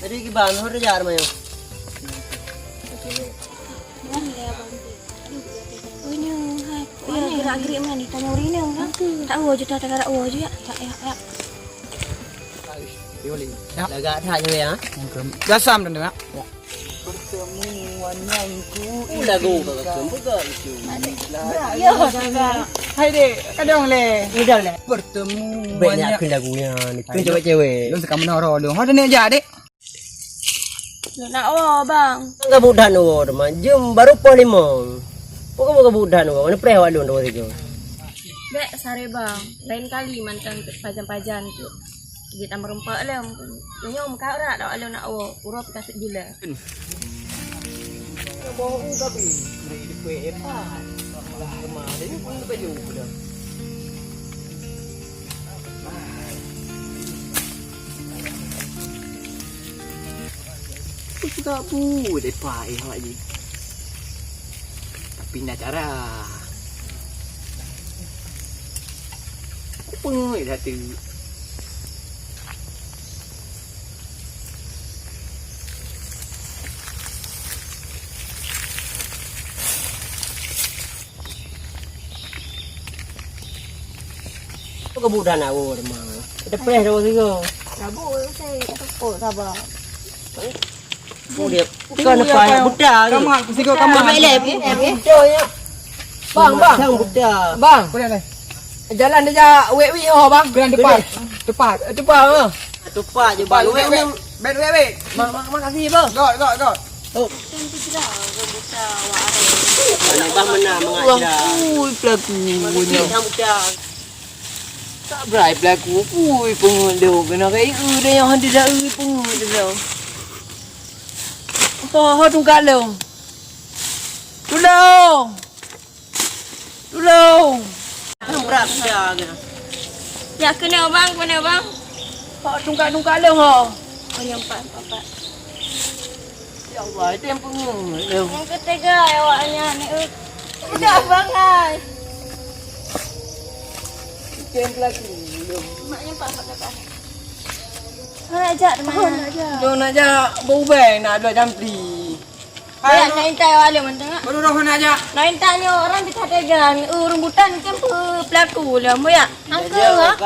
Jadi gimana hari jar mayo? Ini hai. Ini gerak-gerik mana ni? Tanya orang ni orang. Tak tahu je tak ada tahu je ya. Tak ya. Agak tanya ya. Gasam dan nak. Pertemuan yang ku lagu buka itu. Ya dah. Hai dek, kadang le. Udah le. Bertemu Banyak ke lagunya ni. Kun cewek-cewek. Lu sekarang menoro lu. Ada ni aja dek. Nak bang. Enggak budan wo, jam baru pukul 5. Pokok budan wo. Ni preh walu ndo itu. Dek sare bang. Lain kali mantan pajan-pajan tu. Kita merempak lah. Nyom kau nak tak ada nak urut kasih gila. Bohong tapi di PFA. Kemarin ni pun baju dah. Suka pu depa awak je. Tapi nak cara. Apa dah tu? Kebudan aku demang. Depeh dah tu. Rabul saya takut sabar. Dia bukan apa budak. Kamu pusing kamu. Budaknya. Bang. Sang budak. Bang, boleh le. Jalan dia wek-wek oh bang. Beran depan. Tepat. Tepat. Tepat je bang. Wek ni. Bet wek. Makasih bang. Got. Oh. Cantik dah budak awak. Mana bang menang mengajar. Pelaku. Sang budak. Tak berai pelaku. Pengunduh kena kayak dah yang ada dah pengunduh dah. Apa tunggal lu? Tolong. Sang berat budak ke. Ya kena bang. Pak tunggal lu ha. Oh yang empat. Ya Allah, itu yang pengunduh. Yang ketiga awaknya ni. Udah bang ai. Kem pelaku. Maknya empat depan. Nak ajak mana? Jom nak ajak berubah nak ada jampli. Ayah nak intai wali mentengah. Baru dah nak ajak. Nak intai ni orang kita tegang. Rambutan kan pelaku lah. Mu ya? Angka lah.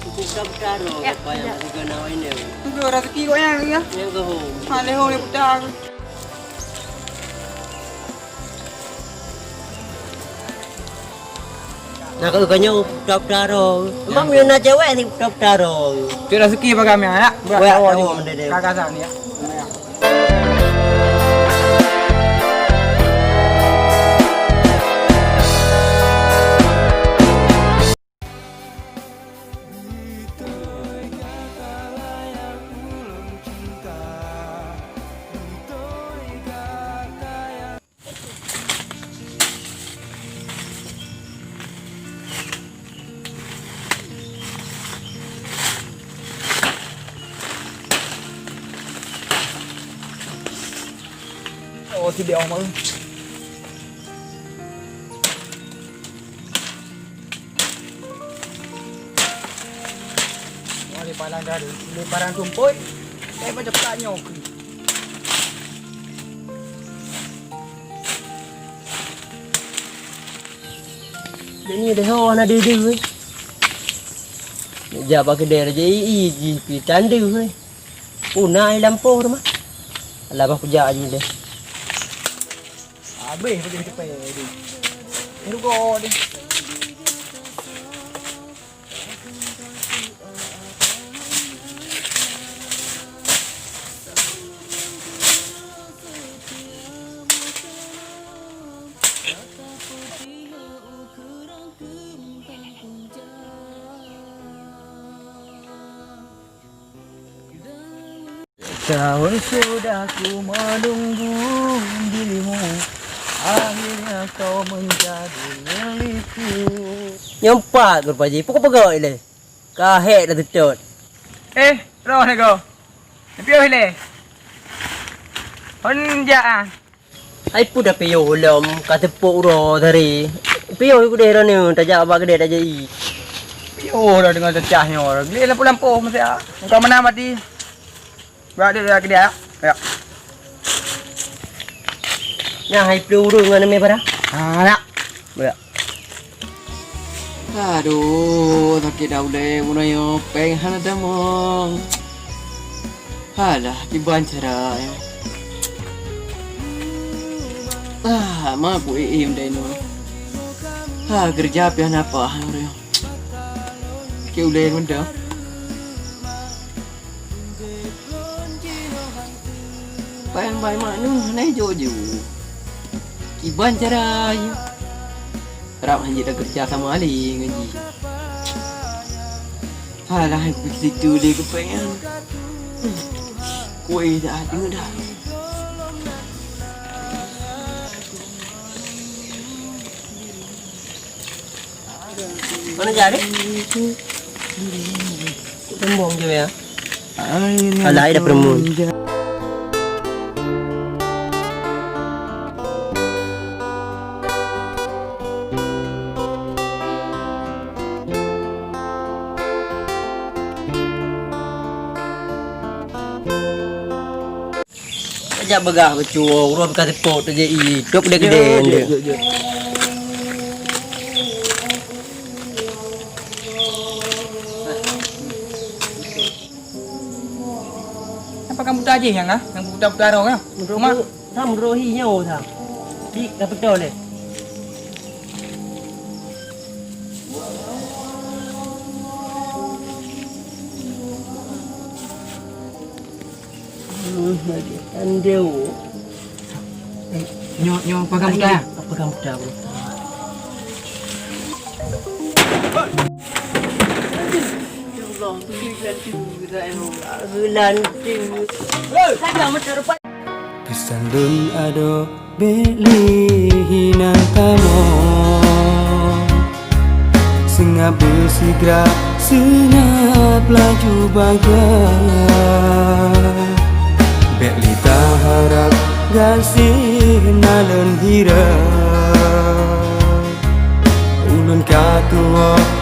Buka bertaruh. Apa yang masih kena ini. Tu rezeki kau yang ya. Yang ke home. Ha leho ni putar. Nak kanyo bertaruh. Memang dia nak cewek ni bertaruh. Tu rezeki bagi kami ya. Wek awak ni. Kakasan ni ya. Oh tidak orang malu. Wali palang dah ada. Lebaran tumpul. Saya baca petanya. Dia ni dah orang ada dia. Nak bagi dia je iji tanda weh. Punai lampu tu mah. Alah bah pujak je dia. Habis pergi cepat dia. Ini kau dia. Tahun sudah ku menunggu dirimu. Akhirnya kau menjadi milikku. Nyempat berpaji. Pukul pegawai le. Kahek dah tutut. Roh ni kau. Piu le. Honja ah. Ai pu dah piyo lom kata puk ro tadi. Piyo ku deh ni tajak abak gede dah jadi. Piu dah dengan cecahnya orang. Gila lampu-lampu mesti ah. Kau mana mati? Ba dia ke dia. Ya. Nya hai peluru dengan me para. Ya. Ya. Aduh, sakit dah boleh guna yo pengen ada mong. Halah, kiban cara yo. Ma ku im dai no. Kerja pian apa yo. Ke boleh benda. Bayang bay mak nu nai jojo. Kiban cara yo. Rap Haji dah kerja sama Ali ngaji. Halah aku pergi situ dia kepengen. Kuih dah dengar dah. Mana jadi? Tembong je ya. Alah dah permun. Ajak begah becuang, ruam kata pot aja hidup dia gede dia. Apa kamu tak aje yang yang putar-putar orang ya? Mak, tham rohi nhau tham. Di dah betul le. Andeu. Nyo pegang putar. Pegang putar. Kesandun ado beli hinantamo Singa bersigra sengat laju bagai Beli tak harap gasih nalon hira Ulun katua